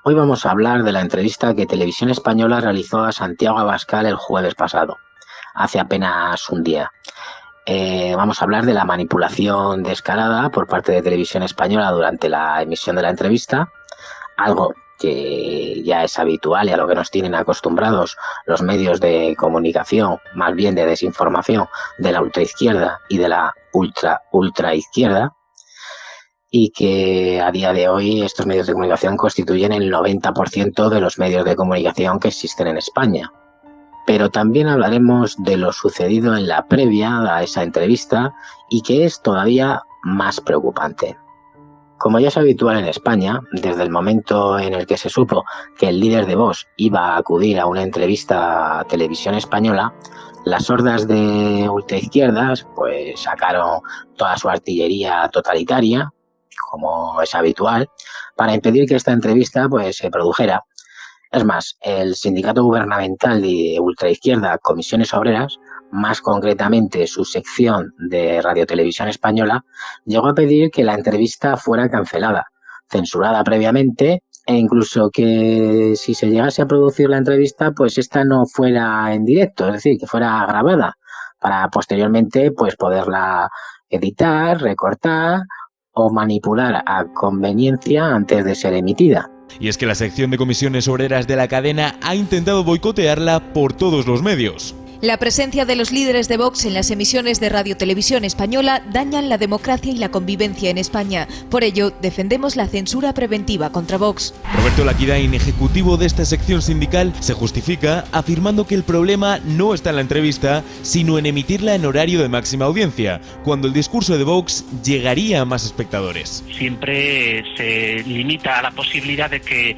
Hoy vamos a hablar de la entrevista que Televisión Española realizó a Santiago Abascal el jueves pasado, hace apenas un día. Vamos a hablar de la manipulación descarada por parte de Televisión Española durante la emisión de la entrevista, algo que ya es habitual y a lo que nos tienen acostumbrados los medios de comunicación, más bien de desinformación, de la ultraizquierda y de la ultraizquierda, y que a día de hoy estos medios de comunicación constituyen el 90% de los medios de comunicación que existen en España. Pero también hablaremos de lo sucedido en la previa a esa entrevista y que es todavía más preocupante. Como ya es habitual en España, desde el momento en el que se supo que el líder de Vox iba a acudir a una entrevista a Televisión Española, las hordas de ultraizquierdas pues sacaron toda su artillería totalitaria, como es habitual, para impedir que esta entrevista pues se produjera. Es más, el sindicato gubernamental de ultraizquierda Comisiones Obreras, más concretamente su sección de Radiotelevisión Española, llegó a pedir que la entrevista fuera cancelada, censurada previamente e incluso que si se llegase a producir la entrevista, pues esta no fuera en directo, es decir, que fuera grabada para posteriormente pues poderla editar, recortar o manipular a conveniencia antes de ser emitida. Y es que la sección de Comisiones Obreras de la cadena ha intentado boicotearla por todos los medios. La presencia de los líderes de Vox en las emisiones de Radiotelevisión Española dañan la democracia y la convivencia en España. Por ello, defendemos la censura preventiva contra Vox. Roberto Laquidain, ejecutivo de esta sección sindical, se justifica afirmando que el problema no está en la entrevista, sino en emitirla en horario de máxima audiencia, cuando el discurso de Vox llegaría a más espectadores. Siempre se limita a la posibilidad de que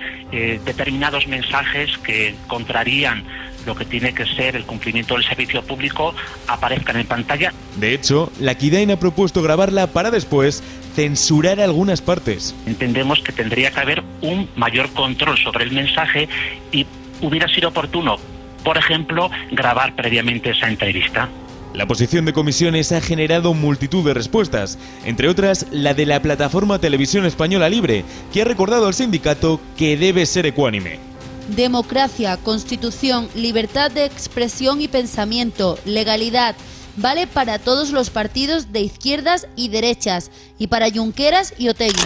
determinados mensajes que contrarían lo que tiene que ser el cumplimiento del servicio público aparezcan en pantalla. De hecho, Laquidain ha propuesto grabarla para después censurar algunas partes. Entendemos que tendría que haber un mayor control sobre el mensaje y hubiera sido oportuno, por ejemplo, grabar previamente esa entrevista. La posición de Comisiones ha generado multitud de respuestas, entre otras la de la plataforma Televisión Española Libre, que ha recordado al sindicato que debe ser ecuánime. Democracia, constitución, libertad de expresión y pensamiento, legalidad, vale para todos los partidos de izquierdas y derechas, y para Junqueras y Otegi.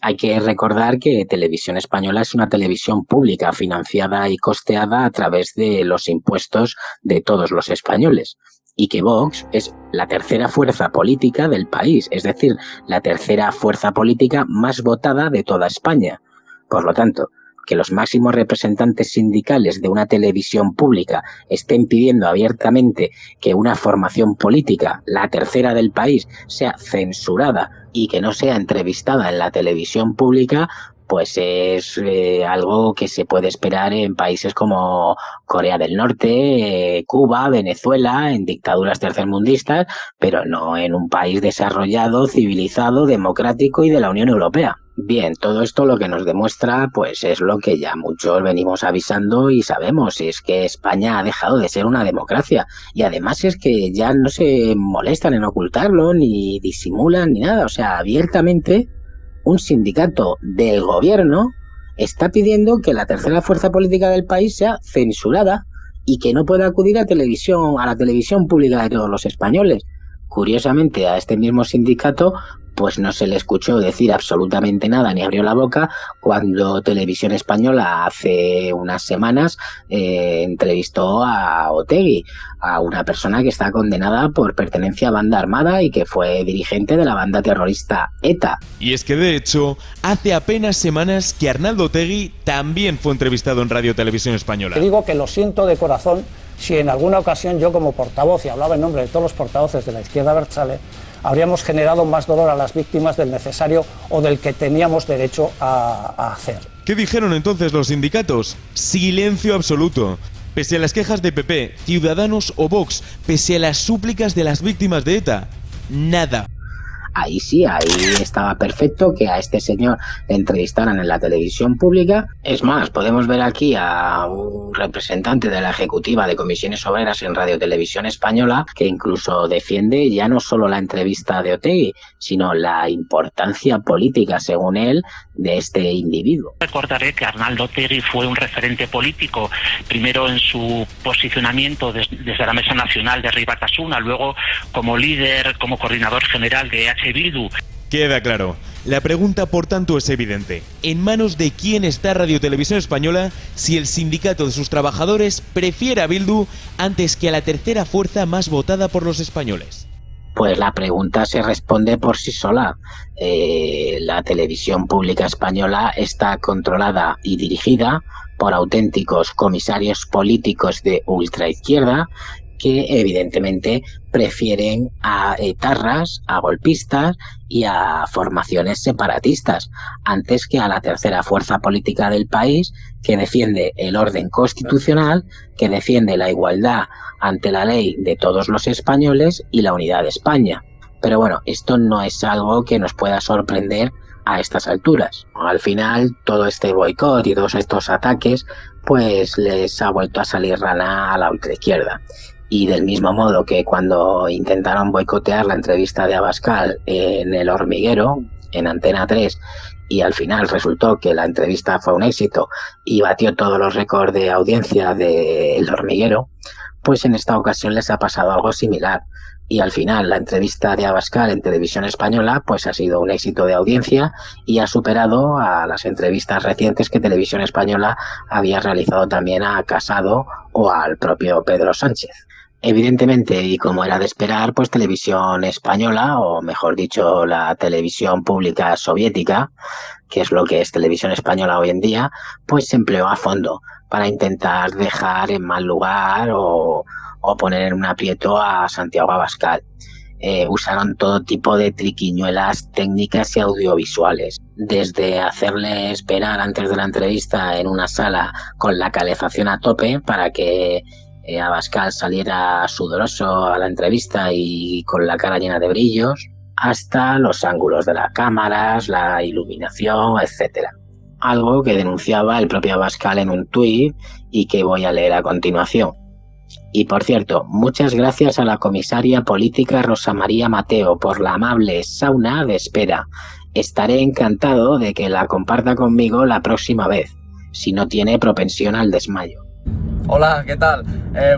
Hay que recordar que Televisión Española es una televisión pública financiada y costeada a través de los impuestos de todos los españoles. Y que Vox es la tercera fuerza política del país, es decir, la tercera fuerza política más votada de toda España. Por lo tanto, que los máximos representantes sindicales de una televisión pública estén pidiendo abiertamente que una formación política, la tercera del país, sea censurada y que no sea entrevistada en la televisión pública, pues es algo que se puede esperar en países como Corea del Norte, Cuba, Venezuela, en dictaduras tercermundistas, pero no en un país desarrollado, civilizado, democrático y de la Unión Europea. Bien, todo esto lo que nos demuestra pues es lo que ya muchos venimos avisando y sabemos, es que España ha dejado de ser una democracia y además es que ya no se molestan en ocultarlo ni disimulan ni nada, o sea, abiertamente un sindicato del gobierno está pidiendo que la tercera fuerza política del país sea censurada y que no pueda acudir a la televisión pública de todos los españoles. Curiosamente, a este mismo sindicato pues no se le escuchó decir absolutamente nada ni abrió la boca cuando Televisión Española hace unas semanas entrevistó a Otegi, a una persona que está condenada por pertenencia a banda armada y que fue dirigente de la banda terrorista ETA. Y es que de hecho, hace apenas semanas que Arnaldo Otegi también fue entrevistado en Radiotelevisión Española. Te digo que lo siento de corazón si en alguna ocasión yo como portavoz, y hablaba en nombre de todos los portavoces de la izquierda abertzale, habríamos generado más dolor a las víctimas del necesario o del que teníamos derecho a hacer. ¿Qué dijeron entonces los sindicatos? Silencio absoluto. Pese a las quejas de PP, Ciudadanos o Vox, pese a las súplicas de las víctimas de ETA, nada. ahí sí, ahí estaba perfecto que a este señor le entrevistaran en la televisión pública. Es más, podemos ver aquí a un representante de la ejecutiva de Comisiones Obreras en Radio Televisión Española que incluso defiende ya no solo la entrevista de Otegi, sino la importancia política, según él, de este individuo. Recordaré que Arnaldo Otegi fue un referente político, primero en su posicionamiento desde la Mesa Nacional de Rey Batasuna, luego como líder, como coordinador general de EH Bildu. Queda claro. La pregunta, por tanto, es evidente. ¿En manos de quién está Radio Televisión Española si el sindicato de sus trabajadores prefiere a Bildu antes que a la tercera fuerza más votada por los españoles? Pues la pregunta se responde por sí sola. La televisión pública española está controlada y dirigida por auténticos comisarios políticos de ultraizquierda que evidentemente prefieren a etarras, a golpistas y a formaciones separatistas antes que a la tercera fuerza política del país, que defiende el orden constitucional, que defiende la igualdad ante la ley de todos los españoles y la unidad de España. Pero bueno, esto no es algo que nos pueda sorprender a estas alturas. Al final, todo este boicot y todos estos ataques, pues les ha vuelto a salir rana a la ultraizquierda. Y del mismo modo que cuando intentaron boicotear la entrevista de Abascal en El Hormiguero, en Antena 3, y al final resultó que la entrevista fue un éxito y batió todos los récords de audiencia de El Hormiguero, pues en esta ocasión les ha pasado algo similar. Y al final la entrevista de Abascal en Televisión Española pues ha sido un éxito de audiencia y ha superado a las entrevistas recientes que Televisión Española había realizado también a Casado o al propio Pedro Sánchez. Evidentemente, y como era de esperar, pues Televisión Española, o mejor dicho, la televisión pública soviética, que es lo que es Televisión Española hoy en día, pues se empleó a fondo para intentar dejar en mal lugar o poner en un aprieto a Santiago Abascal. Usaron todo tipo de triquiñuelas técnicas y audiovisuales, desde hacerle esperar antes de la entrevista en una sala con la calefacción a tope para que Abascal saliera sudoroso a la entrevista y con la cara llena de brillos, hasta los ángulos de las cámaras, la iluminación, etcétera. Algo que denunciaba el propio Abascal en un tuit y que voy a leer a continuación. Y por cierto, muchas gracias a la comisaria política Rosa María Mateo por la amable sauna de espera. Estaré encantado de que la comparta conmigo la próxima vez, si no tiene propensión al desmayo. Hola, ¿qué tal?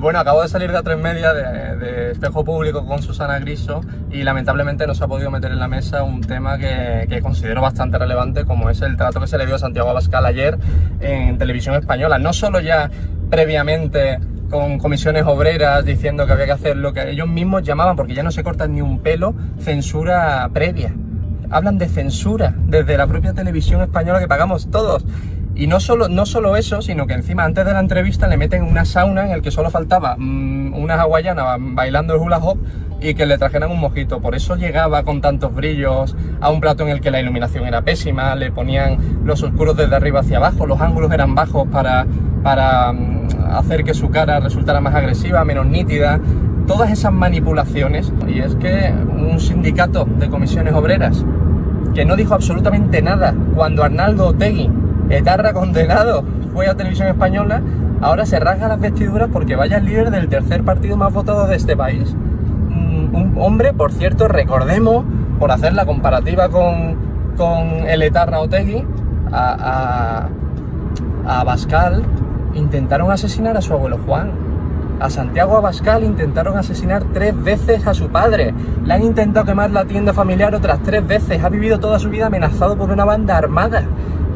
Bueno, acabo de salir de A3 Media, de Espejo Público con Susana Griso, y lamentablemente no se ha podido meter en la mesa un tema que considero bastante relevante, como es el trato que se le dio a Santiago Abascal ayer en Televisión Española. No solo ya previamente con comisiones obreras diciendo que había que hacer lo que ellos mismos llamaban, porque ya no se cortan ni un pelo, censura previa. Hablan de censura desde la propia Televisión Española que pagamos todos. Y no solo eso, sino que encima antes de la entrevista le meten una sauna en el que solo faltaba unas hawaianas bailando el hula hop y que le trajeran un mojito. Por eso llegaba con tantos brillos a un plato en el que la iluminación era pésima, le ponían los oscuros desde arriba hacia abajo, los ángulos eran bajos para hacer que su cara resultara más agresiva, menos nítida. Todas esas manipulaciones. Y es que un sindicato de comisiones obreras que no dijo absolutamente nada cuando Arnaldo Otegi, etarra condenado, fue a Televisión Española, ahora se rasga las vestiduras porque vaya el líder del tercer partido más votado de este país. Un hombre, por cierto, recordemos, por hacer la comparativa con el etarra Otegi, a Abascal intentaron asesinar a su abuelo Juan. A Santiago Abascal intentaron asesinar 3 veces a su padre. Le han intentado quemar la tienda familiar otras 3 veces. Ha vivido toda su vida amenazado por una banda armada.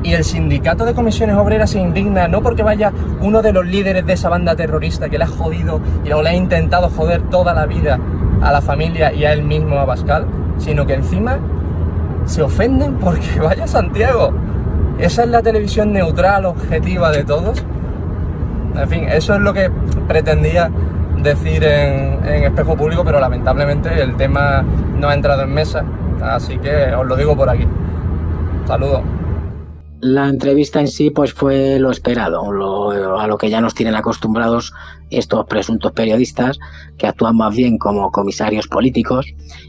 Y el sindicato de comisiones obreras se indigna no porque vaya uno de los líderes de esa banda terrorista que le ha jodido y le ha intentado joder toda la vida a la familia y a él mismo, a Abascal, sino que encima se ofenden porque vaya Santiago. Esa es la televisión neutral, objetiva de todos. En fin, eso es lo que pretendía decir en Espejo Público, pero lamentablemente el tema no ha entrado en mesa, así que os lo digo por aquí. Saludos. La entrevista en sí pues fue lo esperado, a lo que ya nos tienen acostumbrados estos presuntos periodistas, que actúan más bien como comisarios políticos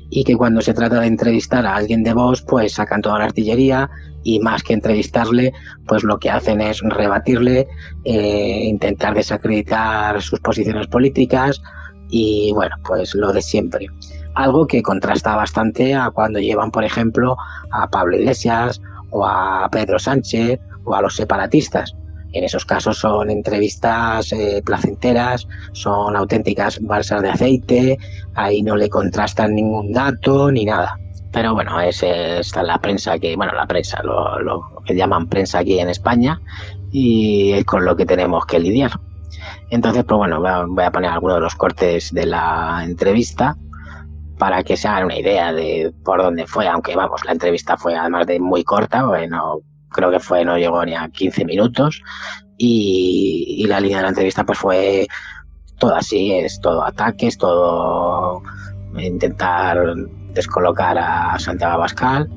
y que cuando se trata de entrevistar a alguien de Vox pues sacan toda la artillería y más que entrevistarle pues lo que hacen es rebatirle, intentar desacreditar sus posiciones políticas y bueno, pues lo de siempre. Algo que contrasta bastante a cuando llevan, por ejemplo, a Pablo Iglesias o a Pedro Sánchez o a los separatistas. En esos casos son entrevistas placenteras, son auténticas balsas de aceite, ahí no le contrastan ningún dato ni nada. Pero bueno, está la prensa lo que llaman prensa aquí en España y es con lo que tenemos que lidiar. Entonces, pues bueno, voy a poner algunos de los cortes de la entrevista para que se hagan una idea de por dónde fue, aunque vamos, la entrevista fue además de muy corta, bueno, creo que no llegó ni a 15 minutos y la línea de la entrevista pues fue todo así, es todo ataques, todo intentar descolocar a Santiago Abascal,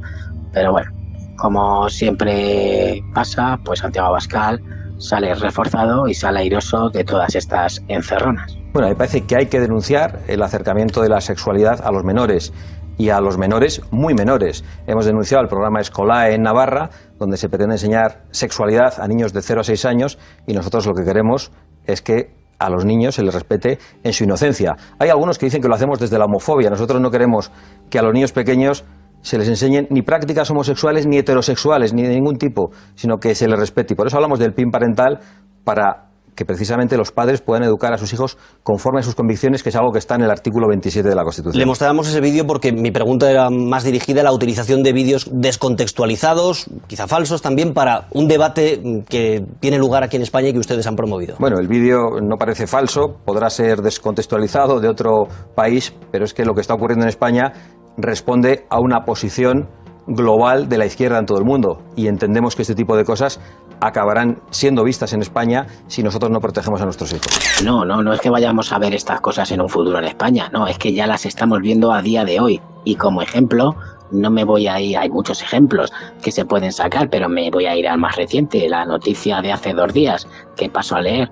pero bueno, como siempre pasa, pues Santiago Abascal sale reforzado y sale airoso de todas estas encerronas. Bueno, me parece que hay que denunciar el acercamiento de la sexualidad a los menores y a los menores muy menores. Hemos denunciado el programa Escolae en Navarra, donde se pretende enseñar sexualidad a niños de 0 a 6 años y nosotros lo que queremos es que a los niños se les respete en su inocencia. Hay algunos que dicen que lo hacemos desde la homofobia. Nosotros no queremos que a los niños pequeños se les enseñen ni prácticas homosexuales ni heterosexuales, ni de ningún tipo, sino que se les respete. Y por eso hablamos del PIN parental, para que precisamente los padres puedan educar a sus hijos conforme a sus convicciones, que es algo que está en el artículo 27 de la Constitución. Le mostrábamos ese vídeo porque mi pregunta era más dirigida a la utilización de vídeos descontextualizados, quizá falsos también, para un debate que tiene lugar aquí en España y que ustedes han promovido. Bueno, el vídeo no parece falso, podrá ser descontextualizado de otro país, pero es que lo que está ocurriendo en España responde a una posición global de la izquierda en todo el mundo y entendemos que este tipo de cosas acabarán siendo vistas en España si nosotros no protegemos a nuestros hijos. No es que vayamos a ver estas cosas en un futuro en España, no, es que ya las estamos viendo a día de hoy y como ejemplo no me voy a ir, hay muchos ejemplos que se pueden sacar, pero me voy a ir al más reciente, la noticia de hace 2 días que paso a leer.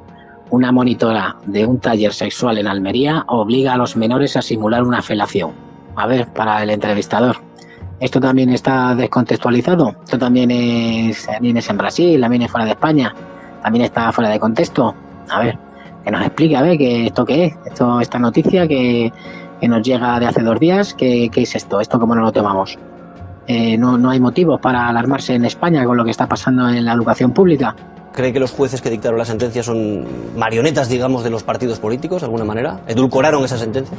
Una monitora de un taller sexual en Almería obliga a los menores a simular una felación. A ver, para el entrevistador, ¿esto también está descontextualizado? ¿Esto también es en Brasil, también es fuera de España? ¿También está fuera de contexto? A ver, que nos explique, a ver, ¿esto qué es? Esta noticia que nos llega de hace 2 días, ¿qué es esto? ¿Esto cómo no lo tomamos? ¿No hay motivos para alarmarse en España con lo que está pasando en la educación pública? ¿Cree que los jueces que dictaron la sentencia son marionetas, digamos, de los partidos políticos, de alguna manera? ¿Edulcoraron esa sentencia?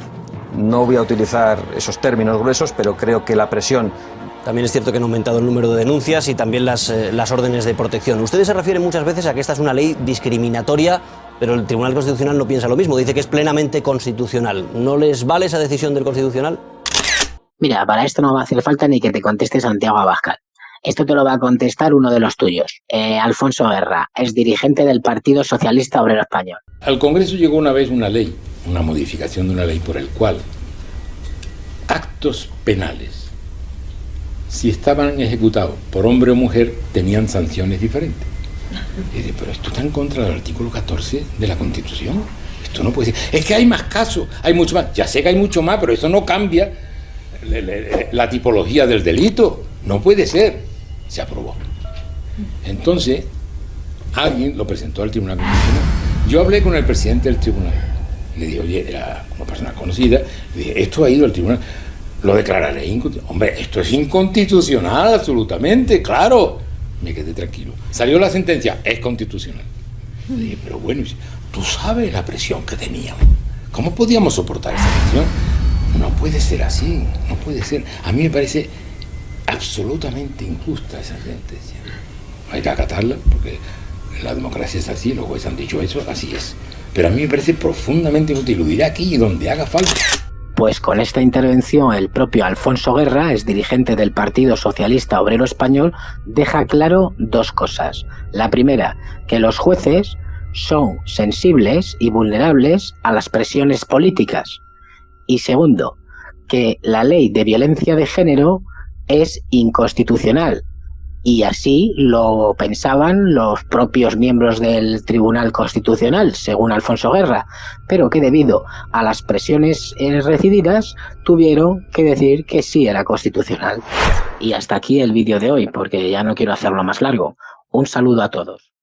No voy a utilizar esos términos gruesos, pero creo que la presión... También es cierto que han aumentado el número de denuncias y también las órdenes de protección. Ustedes se refieren muchas veces a que esta es una ley discriminatoria, pero el Tribunal Constitucional no piensa lo mismo, dice que es plenamente constitucional. ¿No les vale esa decisión del Constitucional? Mira, para esto no va a hacer falta ni que te conteste Santiago Abascal. Esto te lo va a contestar uno de los tuyos, Alfonso Guerra, es dirigente del Partido Socialista Obrero Español. Al Congreso llegó una vez una ley, una modificación de una ley por el cual actos penales, si estaban ejecutados por hombre o mujer, tenían sanciones diferentes. Y dice, pero esto está en contra del artículo 14 de la Constitución. Esto no puede ser. Es que hay más casos, hay mucho más. Ya sé que hay mucho más, pero eso no cambia la tipología del delito. No puede ser. Se aprobó. Entonces, alguien lo presentó al Tribunal Constitucional. Yo hablé con el presidente del tribunal. Le dije, oye, era una persona conocida. Le dije, esto ha ido al tribunal. Lo declararé inconstitucional. Hombre, esto es inconstitucional, absolutamente, claro. Me quedé tranquilo. Salió la sentencia, es constitucional. Le dije, pero bueno, tú sabes la presión que teníamos. ¿Cómo podíamos soportar esa presión? No puede ser así, no puede ser. A mí me parece absolutamente injusta esa sentencia. Hay que acatarla, porque la democracia es así, los jueces han dicho eso, así es. Pero a mí me parece profundamente inútil, lo diré aquí y donde haga falta. Pues con esta intervención el propio Alfonso Guerra, es dirigente del Partido Socialista Obrero Español, deja claro 2 cosas. La primera, que los jueces son sensibles y vulnerables a las presiones políticas. Y segundo, que la ley de violencia de género es inconstitucional Y así lo pensaban los propios miembros del Tribunal Constitucional, según Alfonso Guerra, pero que debido a las presiones recibidas tuvieron que decir que sí era constitucional. Y hasta aquí el vídeo de hoy, porque ya no quiero hacerlo más largo. Un saludo a todos.